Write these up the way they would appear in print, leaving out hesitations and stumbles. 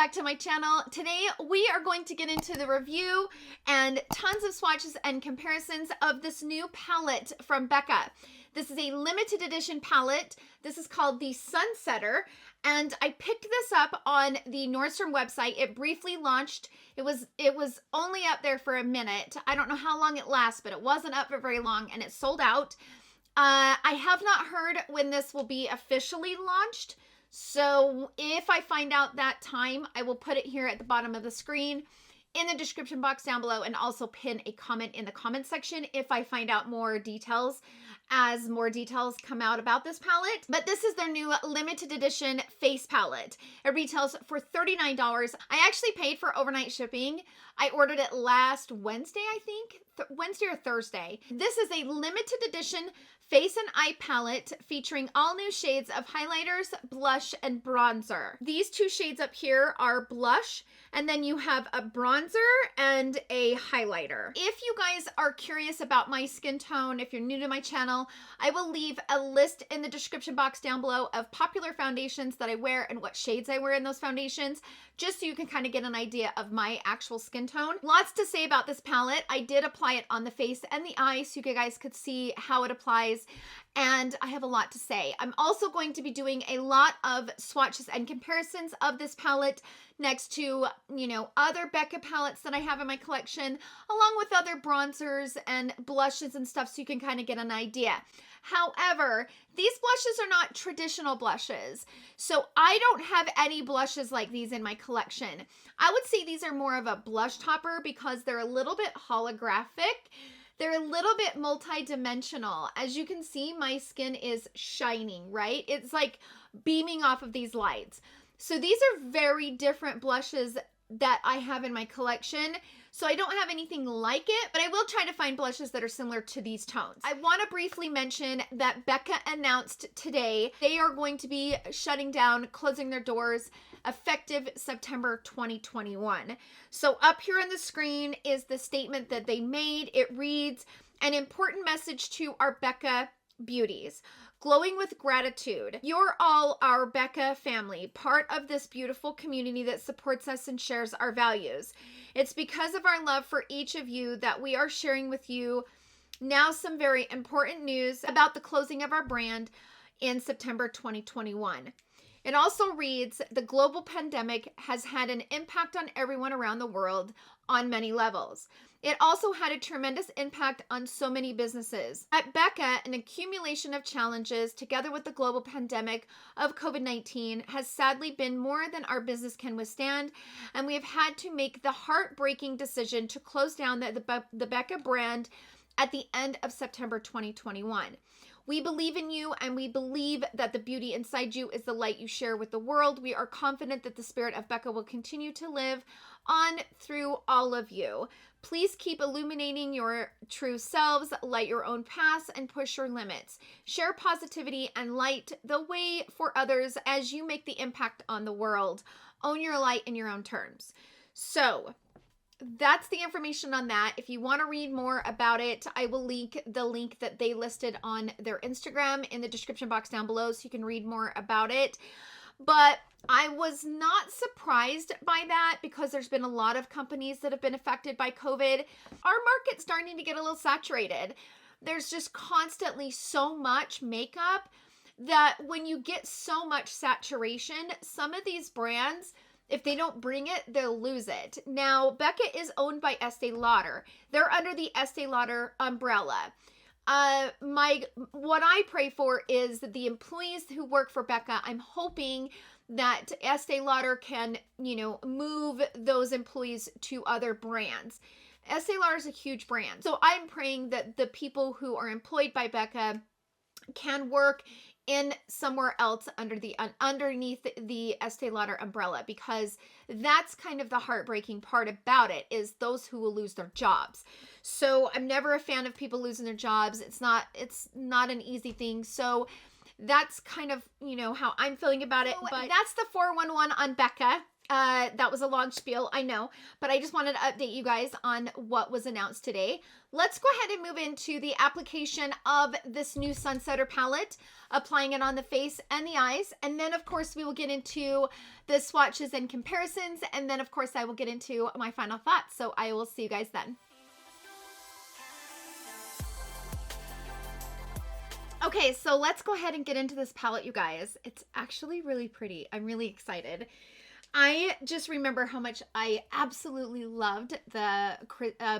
back to my channel. Today we are going to get into the review and tons of swatches and comparisons of this new palette from Becca. This is a limited edition palette. This is called the Sunsetter, and I picked this up on the Nordstrom website. It briefly launched. It was only up there for a minute. I don't know how long it lasts, but it wasn't up for very long, and it sold out. I have not heard when this will be officially launched. So if I find out that time, I will put it here at the bottom of the screen in the description box down below, and also pin a comment in the comment section if I find out more details as more details come out about this palette. But this is their new limited edition face palette. It retails for $39. I actually paid for overnight shipping. I ordered it last Wednesday, I think, Wednesday or Thursday. This is a limited edition face and eye palette featuring all new shades of highlighters, blush, and bronzer. These two shades up here are blush, and then you have a bronzer and a highlighter. If you guys are curious about my skin tone, if you're new to my channel, I will leave a list in the description box down below of popular foundations that I wear and what shades I wear in those foundations, just so you can kind of get an idea of my actual skin tone. Lots to say about this palette. I did apply it on the face and the eyes so you guys could see how it applies, and I have a lot to say. I'm also going to be doing a lot of swatches and comparisons of this palette next to, you know, other Becca palettes that I have in my collection, along with other bronzers and blushes and stuff, so you can kind of get an idea. However, these blushes are not traditional blushes, so I don't have any blushes like these in my collection. I would say these are more of a blush topper because they're a little bit holographic. They're a little bit multi-dimensional. As you can see, my skin is shining, right? It's like beaming off of these lights. So these are very different blushes that I have in my collection. So I don't have anything like it, but I will try to find blushes that are similar to these tones. I want to briefly mention that Becca announced today they are going to be shutting down, closing their doors, effective September 2021. So up here on the screen is the statement that they made. It reads, "An important message to our Becca beauties. Glowing with gratitude. You're all our Becca family, part of this beautiful community that supports us and shares our values. It's because of our love for each of you that we are sharing with you now some very important news about the closing of our brand in September 2021. It also reads, the global pandemic has had an impact on everyone around the world on many levels. It also had a tremendous impact on so many businesses. At Becca, an accumulation of challenges together with the global pandemic of COVID-19 has sadly been more than our business can withstand, and we have had to make the heartbreaking decision to close down the Becca brand at the end of September 2021. We believe in you, and we believe that the beauty inside you is the light you share with the world. We are confident that the spirit of Becca will continue to live on through all of you. Please keep illuminating your true selves, light your own paths, and push your limits. Share positivity and light the way for others as you make the impact on the world. Own your light in your own terms." So that's the information on that. If you want to read more about it, I will link the link that they listed on their Instagram in the description box down below so you can read more about it. But I was not surprised by that because there's been a lot of companies that have been affected by COVID. Our market's starting to get a little saturated. There's just constantly so much makeup that when you get so much saturation, some of these brands, if they don't bring it, they'll lose it. Now, Becca is owned by Estee Lauder. They're under the Estee Lauder umbrella. What I pray for is that the employees who work for Becca, I'm hoping that Estee Lauder can, you know, move those employees to other brands. Estee Lauder is a huge brand. So I'm praying that the people who are employed by Becca can work in somewhere else underneath the Estee Lauder umbrella, because that's kind of the heartbreaking part about it, is those who will lose their jobs. So I'm never a fan of people losing their jobs. It's not an easy thing. So that's kind of, you know, how I'm feeling about it. But that's the 411 on Becca. That was a long spiel, I know, but I just wanted to update you guys on what was announced today. Let's go ahead and move into the application of this new Sunsetter palette, applying it on the face and the eyes. And then, of course, we will get into the swatches and comparisons. And then, of course, I will get into my final thoughts. So I will see you guys then. Okay, so let's go ahead and get into this palette, you guys. It's actually really pretty. I'm really excited. I just remember how much I absolutely loved the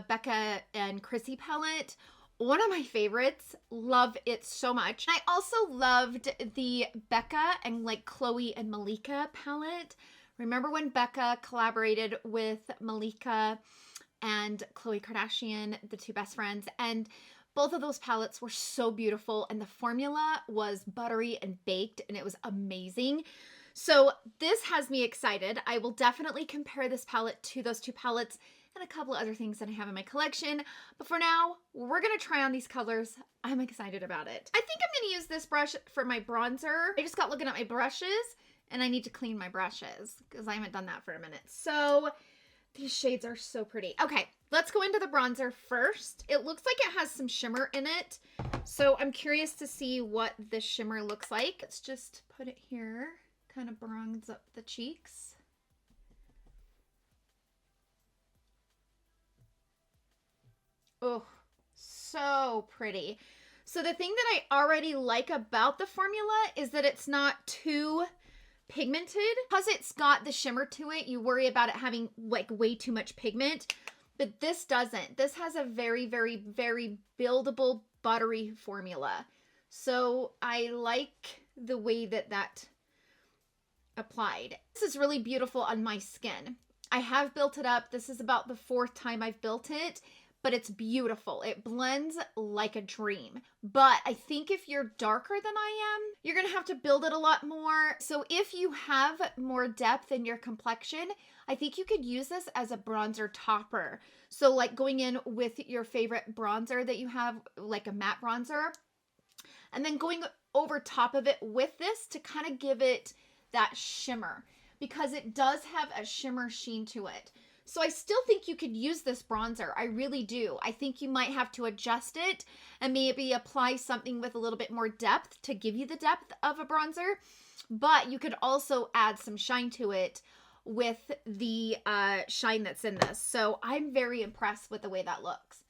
Becca and Chrissy palette. One of my favorites. Love it so much. I also loved the Becca and like Chloe and Malika palette. Remember when Becca collaborated with Malika and Khloe Kardashian, the two best friends, and both of those palettes were so beautiful, and the formula was buttery and baked, and it was amazing. So this has me excited. I will definitely compare this palette to those two palettes and a couple of other things that I have in my collection. But for now, we're going to try on these colors. I'm excited about it. I think I'm going to use this brush for my bronzer. I just got looking at my brushes, and I need to clean my brushes because I haven't done that for a minute. So these shades are so pretty. Okay, let's go into the bronzer first. It looks like it has some shimmer in it. So I'm curious to see what this shimmer looks like. Let's just put it here. Kind of bronze up the cheeks. Oh, so pretty. So the thing that I already like about the formula is that it's not too pigmented. Because it's got the shimmer to it, you worry about it having like way too much pigment, but this doesn't. This has a very, very, very buildable, buttery formula. So I like the way that that applied. This is really beautiful on my skin. I have built it up. This is about the 4th time I've built it, but it's beautiful. It blends like a dream. But I think if you're darker than I am, you're gonna have to build it a lot more. So if you have more depth in your complexion, I think you could use this as a bronzer topper. So like going in with your favorite bronzer that you have, like a matte bronzer, and then going over top of it with this to kind of give it that shimmer, because it does have a shimmer sheen to it. So I still think you could use this bronzer. I really do. I think you might have to adjust it and maybe apply something with a little bit more depth to give you the depth of a bronzer. But you could also add some shine to it with the shine that's in this. So I'm very impressed with the way that looks.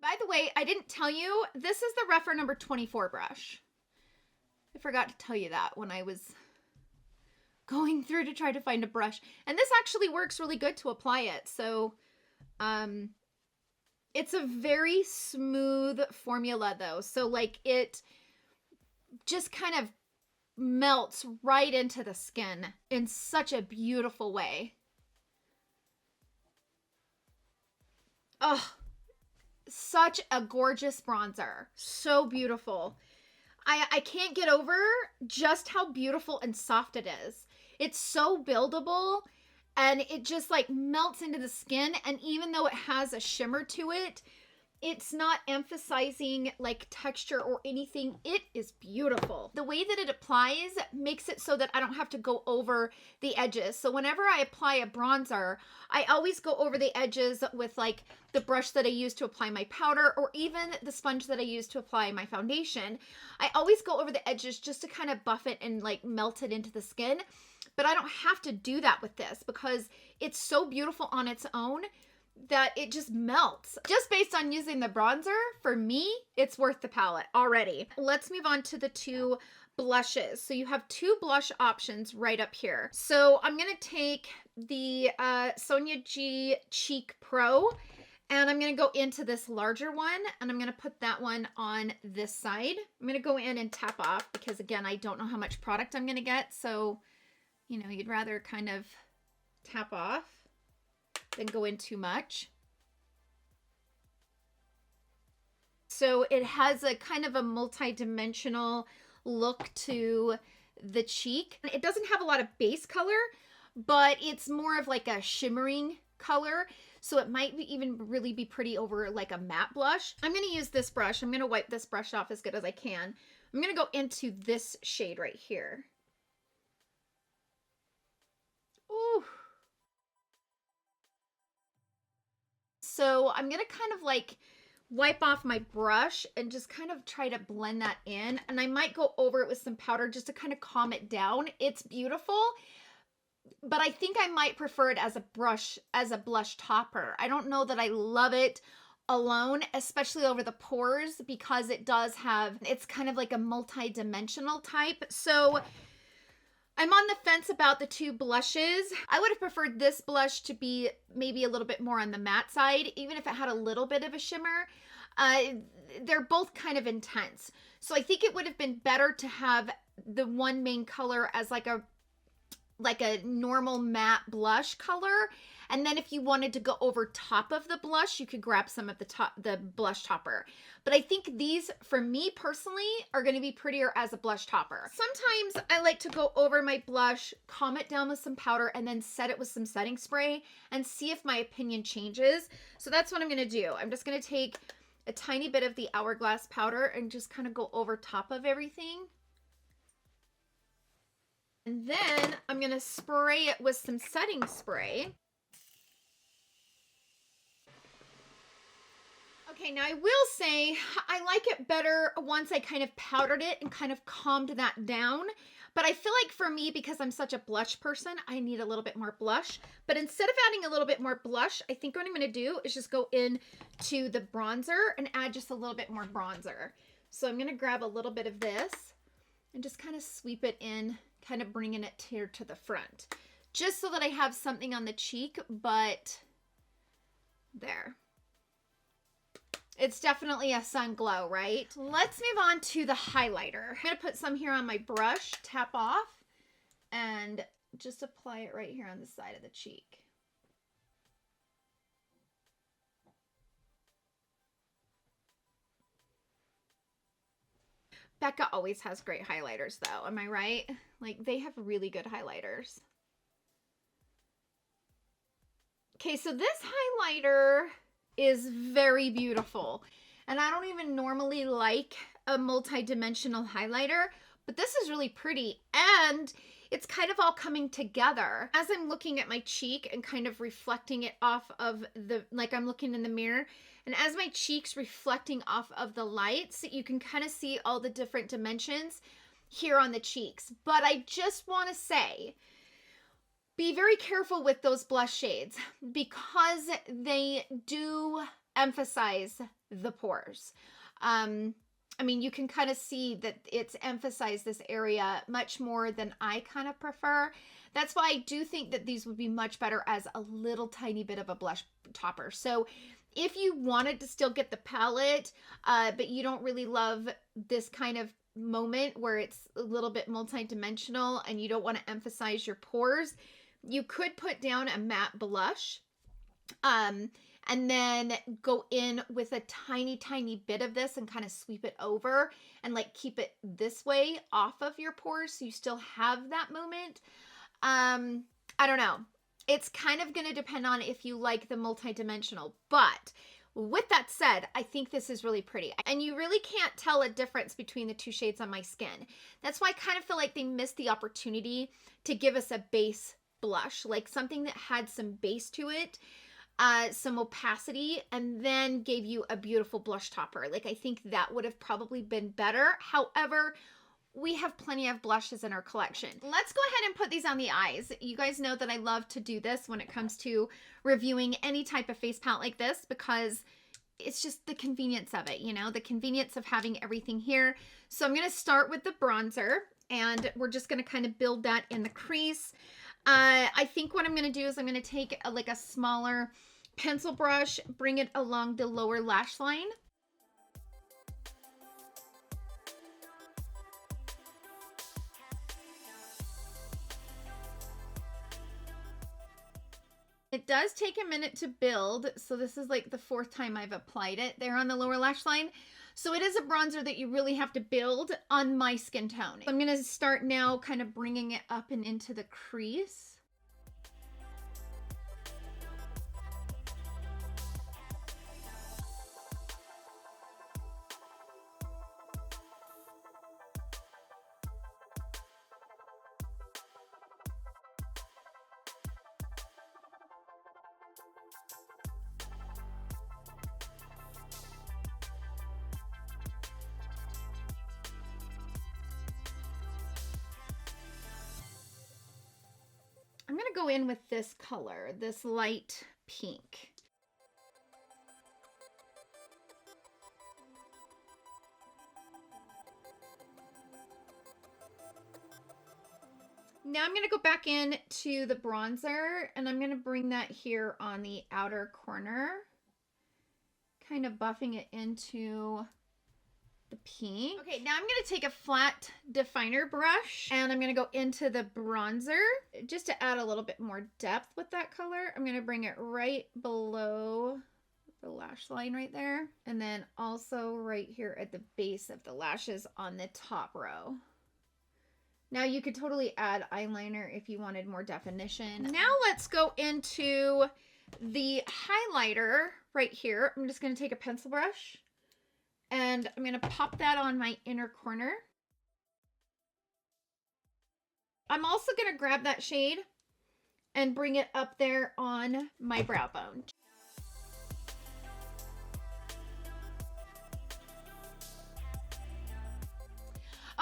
By the way, I didn't tell you, this is the Rephr number 24 brush. I forgot to tell you that when I was going through to try to find a brush. And this actually works really good to apply it. So it's a very smooth formula though. So like it just kind of melts right into the skin in such a beautiful way. Oh, such a gorgeous bronzer. So beautiful. I can't get over just how beautiful and soft it is. It's so buildable and it just like melts into the skin. And even though it has a shimmer to it, it's not emphasizing like texture or anything. It is beautiful. The way that it applies makes it so that I don't have to go over the edges. So whenever I apply a bronzer, I always go over the edges with like the brush that I use to apply my powder, or even the sponge that I use to apply my foundation. I always go over the edges just to kind of buff it and like melt it into the skin. But I don't have to do that with this because it's so beautiful on its own that it just melts. Just based on using the bronzer, for me, it's worth the palette already. Let's move on to the two blushes. So you have two blush options right up here. So I'm gonna take the Sonia G Cheek Pro, and I'm gonna go into this larger one, and I'm gonna put that one on this side. I'm gonna go in and tap off because again, I don't know how much product I'm gonna get. So, you know, you'd rather kind of tap off than go in too much. So it has a kind of a multi-dimensional look to the cheek. It doesn't have a lot of base color, but it's more of like a shimmering color. So it might even really be pretty over like a matte blush. I'm going to use this brush. I'm going to wipe this brush off as good as I can. I'm going to go into this shade right here. Ooh. So I'm going to kind of like wipe off my brush and just kind of try to blend that in. And I might go over it with some powder just to kind of calm it down. It's beautiful, but I think I might prefer it as a brush, as a blush topper. I don't know that I love it alone, especially over the pores, because it does have, it's kind of like a multi-dimensional type. So I'm on the fence about the two blushes. I would have preferred this blush to be maybe a little bit more on the matte side, even if it had a little bit of a shimmer. They're both kind of intense. So I think it would have been better to have the one main color as like a normal matte blush color. And then if you wanted to go over top of the blush, you could grab some of the blush topper. But I think these, for me personally, are going to be prettier as a blush topper. Sometimes I like to go over my blush, calm it down with some powder, and then set it with some setting spray and see if my opinion changes. So that's what I'm going to do. I'm just going to take a tiny bit of the Hourglass powder and just kind of go over top of everything. And then I'm going to spray it with some setting spray. Okay, now I will say I like it better once I kind of powdered it and kind of calmed that down. But I feel like for me, because I'm such a blush person, I need a little bit more blush. But instead of adding a little bit more blush, I think what I'm going to do is just go in to the bronzer and add just a little bit more bronzer. So I'm going to grab a little bit of this and just kind of sweep it in, kind of bringing it here to the front, just so that I have something on the cheek, but there. It's definitely a sun glow, right? Let's move on to the highlighter. I'm gonna put some here on my brush, tap off, and just apply it right here on the side of the cheek. Becca always has great highlighters though, am I right? Like, they have really good highlighters. Okay, so this highlighter is very beautiful. And I don't even normally like a multi-dimensional highlighter, but this is really pretty. And it's kind of all coming together. As I'm looking at my cheek and kind of reflecting it off of the, like I'm looking in the mirror, and as my cheek's reflecting off of the lights, you can kind of see all the different dimensions here on the cheeks. But I just want to say, be very careful with those blush shades because they do emphasize the pores. I mean, you can kind of see that it's emphasized this area much more than I kind of prefer. That's why I do think that these would be much better as a little tiny bit of a blush topper. So if you wanted to still get the palette, but you don't really love this kind of moment where it's a little bit multi-dimensional and you don't want to emphasize your pores, you could put down a matte blush and then go in with a tiny, tiny bit of this and kind of sweep it over and like keep it this way off of your pores so you still have that moment. I don't know. It's kind of going to depend on if you like the multi-dimensional, but with that said, I think this is really pretty. And you really can't tell a difference between the two shades on my skin. That's why I kind of feel like they missed the opportunity to give us a base blush, like something that had some base to it, some opacity, and then gave you a beautiful blush topper. Like, I think that would have probably been better. However, we have plenty of blushes in our collection. Let's go ahead and put these on the eyes. You guys know that I love to do this when it comes to reviewing any type of face palette like this because it's just the convenience of it, you know, the convenience of having everything here. So I'm going to start with the bronzer and we're just going to kind of build that in the crease. I think what I'm going to do is I'm going to take like a smaller pencil brush, bring it along the lower lash line. It does take a minute to build, so this is like the 4th time I've applied it there on the lower lash line. So it is a bronzer that you really have to build on my skin tone. I'm going to start now kind of bringing it up and into the crease. go in with this color, this light pink. Now I'm going to go back in to the bronzer, and I'm going to bring that here on the outer corner, kind of buffing it into the pink. Okay, now I'm going to take a flat definer brush, and I'm going to go into the bronzer just to add a little bit more depth with that color. I'm going to bring it right below the lash line right there, and then also right here at the base of the lashes on the top row. Now you could totally add eyeliner if you wanted more definition. Now let's go into the highlighter right here. I'm just going to take a pencil brush and I'm going to pop that on my inner corner. I'm also going to grab that shade and bring it up there on my brow bone.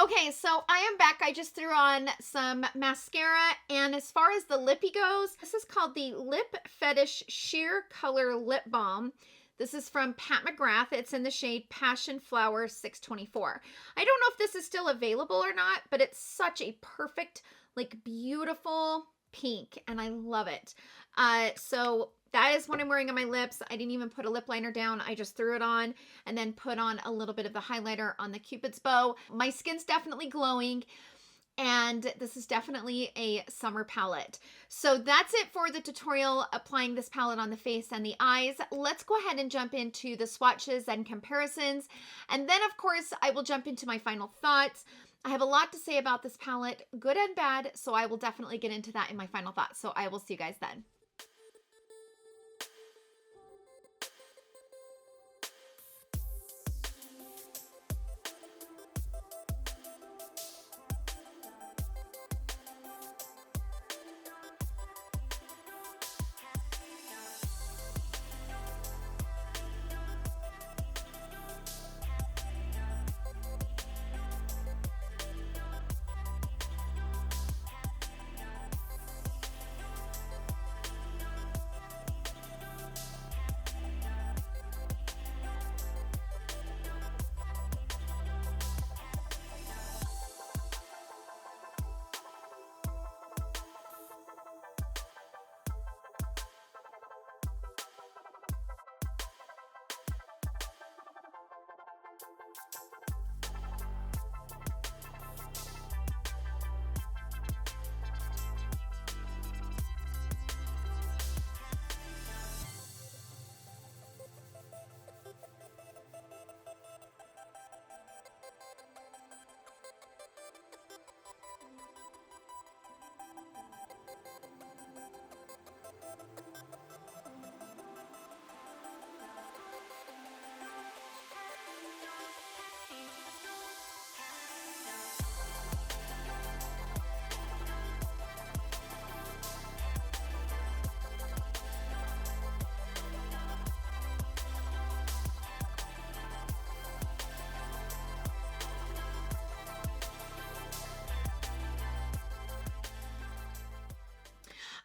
Okay, so I am back. I just threw on some mascara, and as far as the lippy goes, this is called the Lip Fetish Sheer Color Lip Balm. This is from Pat McGrath. It's in the shade Passion Flower 624. I don't know if this is still available or not, but it's such a perfect, like, beautiful pink, and I love it. So that is what I'm wearing on my lips. I didn't even put a lip liner down. I just threw it on and then put on a little bit of the highlighter on the Cupid's bow. My skin's definitely glowing, and this is definitely a summer palette. So that's it for the tutorial applying this palette on the face and the eyes. Let's go ahead and jump into the swatches and comparisons. And then, of course, I will jump into my final thoughts. I have a lot to say about this palette, good and bad, so I will definitely get into that in my final thoughts. So I will see you guys then.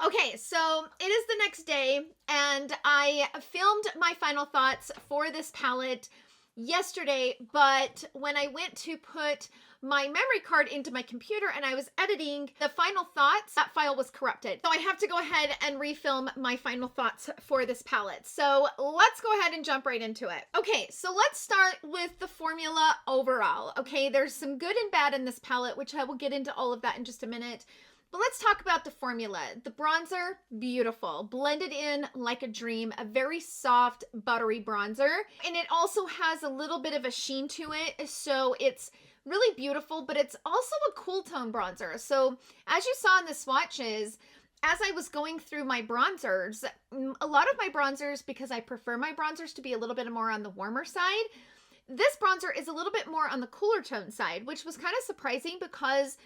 Okay, so it is the next day, and I filmed my final thoughts for this palette yesterday, but when I went to put my memory card into my computer and I was editing the final thoughts, that file was corrupted. So I have to go ahead and refilm my final thoughts for this palette. So let's go ahead and jump right into it. Okay, so let's start with the formula overall. Okay, there's some good and bad in this palette, which I will get into all of that in just a minute. But let's talk about the formula. The bronzer, beautiful. Blended in like a dream. A very soft, buttery bronzer. And it also has a little bit of a sheen to it. So it's really beautiful, but it's also a cool tone bronzer. So as you saw in the swatches, as I was going through my bronzers, a lot of my bronzers, because I prefer my bronzers to be a little bit more on the warmer side, this bronzer is a little bit more on the cooler tone side, which was kind of surprising because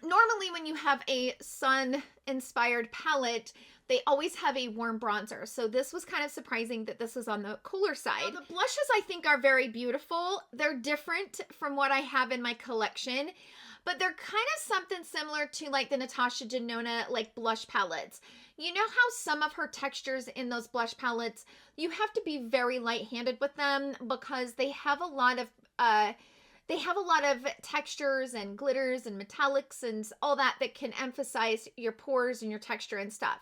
Normally when you have a sun-inspired palette, they always have a warm bronzer. So this was kind of surprising that this was on the cooler side. Now, the blushes I think are very beautiful. They're different from what I have in my collection, but they're kind of something similar to like the Natasha Denona like blush palettes. You know how some of her textures in those blush palettes, you have to be very light-handed with them because they have a lot of textures and glitters and metallics and all that can emphasize your pores and your texture and stuff.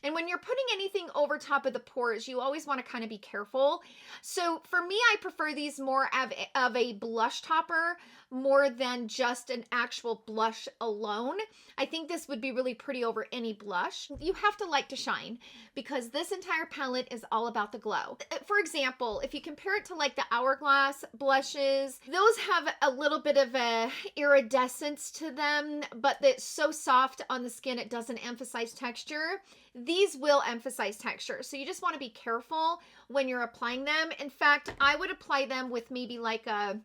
And when you're putting anything over top of the pores, you always want to kind of be careful. So for me, I prefer these more of a blush topper more than just an actual blush alone. I think this would be really pretty over any blush. You have to like to shine because this entire palette is all about the glow. For example, if you compare it to like the Hourglass blushes, those have a little bit of a iridescence to them, but it's so soft on the skin it doesn't emphasize texture. These will emphasize texture, so you just want to be careful when you're applying them. In fact, I would apply them with maybe like a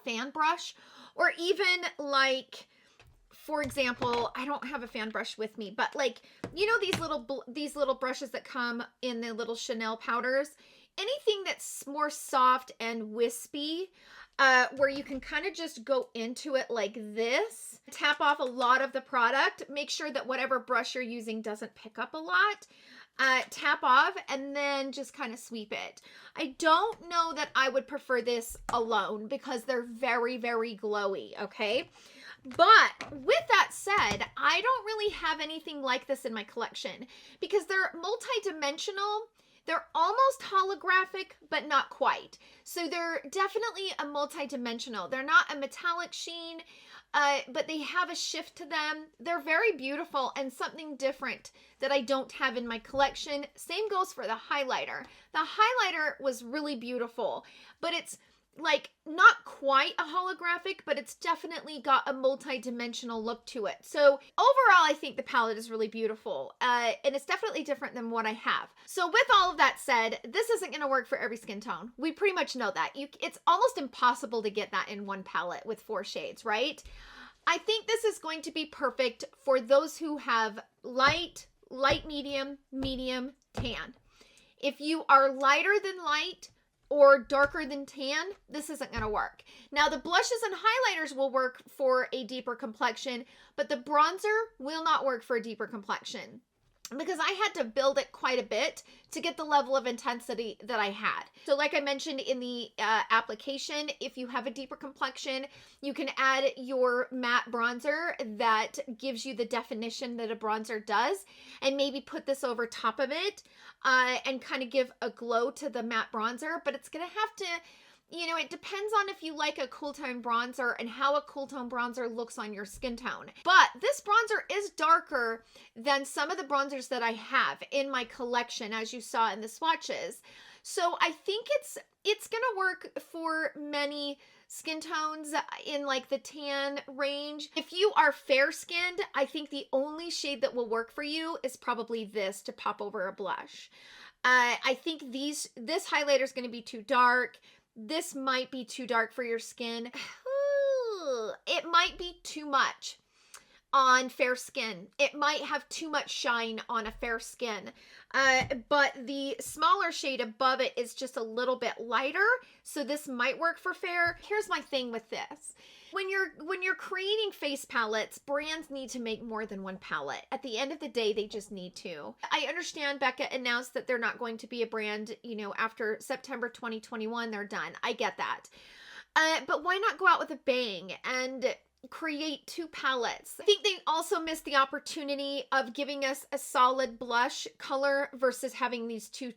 fan brush, or even like, for example, I don't have a fan brush with me, but like, you know, these little brushes that come in the little Chanel powders, anything that's more soft and wispy, where you can kind of just go into it like this, tap off a lot of the product, make sure that whatever brush you're using doesn't pick up a lot, tap off, and then just kind of sweep it. I don't know that I would prefer this alone because they're very, very glowy, okay? But with that said, I don't really have anything like this in my collection because they're multi-dimensional. They're almost holographic, but not quite. So they're definitely a multi-dimensional. They're not a metallic sheen, but they have a shift to them. They're very beautiful and something different that I don't have in my collection. Same goes for the highlighter. The highlighter was really beautiful, but it's like not quite a holographic, but it's definitely got a multi-dimensional look to it. So overall, I think the palette is really beautiful, and it's definitely different than what I have. So with all of that said, this isn't going to work for every skin tone. We pretty much know that. It's almost impossible to get that in one palette with 4 shades, right? I think this is going to be perfect for those who have light, medium, tan. If you are lighter than light, or darker than tan, this isn't going to work. Now, the blushes and highlighters will work for a deeper complexion, but the bronzer will not work for a deeper complexion because I had to build it quite a bit to get the level of intensity that I had. So like I mentioned in the application, if you have a deeper complexion, you can add your matte bronzer that gives you the definition that a bronzer does, and maybe put this over top of it and kind of give a glow to the matte bronzer. But it's gonna have to, you know, it depends on if you like a cool tone bronzer and how a cool tone bronzer looks on your skin tone. But this bronzer is darker than some of the bronzers that I have in my collection, as you saw in the swatches. So I think it's gonna work for many skin tones in like the tan range. If you are fair skinned, I think the only shade that will work for you is probably this to pop over a blush. I think this highlighter is going to be too dark. This might be too dark for your skin. It might be too much on fair skin. It might have too much shine on a fair skin. But the smaller shade above it is just a little bit lighter, so this might work for fair. Here's my thing with this. When you're creating face palettes, brands need to make more than one palette. At the end of the day, they just need to. I understand Becca announced that they're not going to be a brand, you know, after September 2021, they're done. I get that. But why not go out with a bang and create 2 palettes? I think they also missed the opportunity of giving us a solid blush color versus having these 2.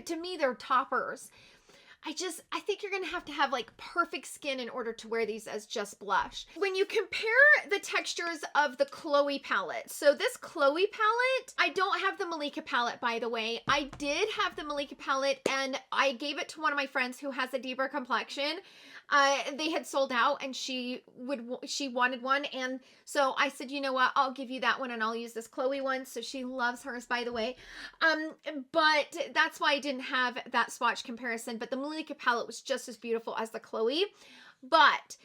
To me, they're toppers. I think you're going to have like perfect skin in order to wear these as just blush. When you compare the textures of the Chloe palette, so this Chloe palette, I don't have the Malika palette, by the way. I did have the Malika palette and I gave it to one of my friends who has a deeper complexion. They had sold out and she wanted one, and so I said, you know what, I'll give you that one and I'll use this Chloe one. So she loves hers, by the way. But that's why I didn't have that swatch comparison, but the Malika palette was just as beautiful as the Chloe. But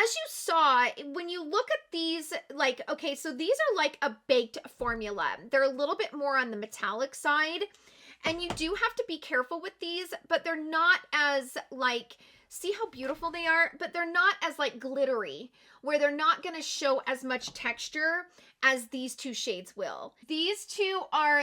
as you saw, when you look at these, like, okay, so these are like a baked formula. They're a little bit more on the metallic side, and you do have to be careful with these, but they're not as like, see how beautiful they are? But they're not as like glittery, where they're not going to show as much texture as these two shades will. These two are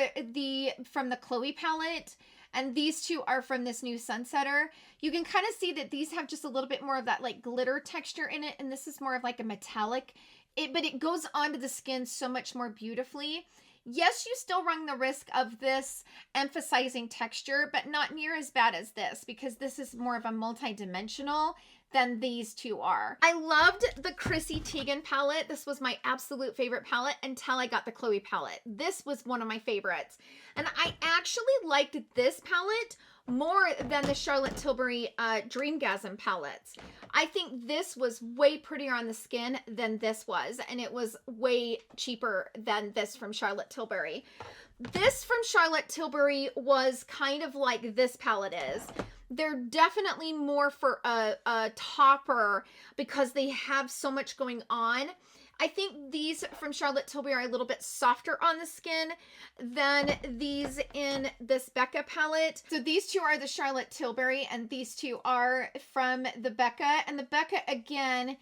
from the Chloe palette, and these two are from this new Sunsetter. You can kind of see that these have just a little bit more of that like glitter texture in it, and this is more of like a metallic. But it goes onto the skin so much more beautifully. Yes, you still run the risk of this emphasizing texture, but not near as bad as this, because this is more of a multi-dimensional than these two are. I loved the Chrissy Teigen palette. This was my absolute favorite palette until I got the Chloe palette. This was one of my favorites. And I actually liked this palette more than the Charlotte Tilbury Dreamgasm palettes. I think this was way prettier on the skin than this was, and it was way cheaper than this from Charlotte Tilbury. This from Charlotte Tilbury was kind of like this palette is. They're definitely more for a topper because they have so much going on. I think these from Charlotte Tilbury are a little bit softer on the skin than these in this Becca palette. So these two are the Charlotte Tilbury, and these two are from the Becca. And the Becca, again,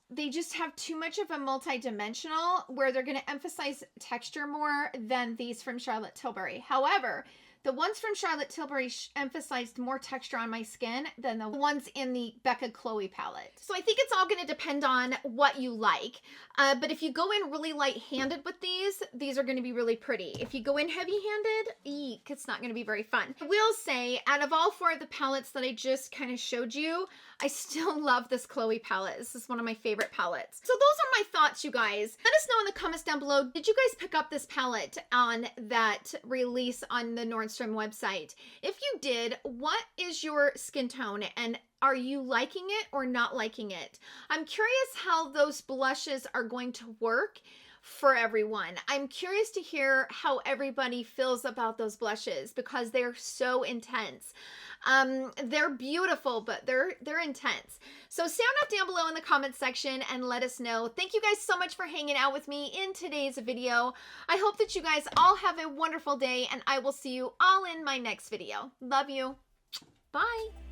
they just have too much of a multi-dimensional where they're going to emphasize texture more than these from Charlotte Tilbury. However, the ones from Charlotte Tilbury emphasized more texture on my skin than the ones in the Becca Chloe palette. So I think it's all going to depend on what you like. But if you go in really light-handed with these are going to be really pretty. If you go in heavy-handed, eek, it's not going to be very fun. I will say, out of all four of the palettes that I just kind of showed you, I still love this Chloe palette. This is one of my favorite palettes. So those are my thoughts, you guys. Let us know in the comments down below, did you guys pick up this palette on that release on the Nordstrom website? If you did, what is your skin tone, and are you liking it or not liking it? I'm curious how those blushes are going to work for everyone. I'm curious to hear how everybody feels about those blushes because they're so intense. They're beautiful, but they're intense. So sound off down below in the comments section and let us know. Thank you guys so much for hanging out with me in today's video. I hope that you guys all have a wonderful day, and I will see you all in my next video. Love you. Bye.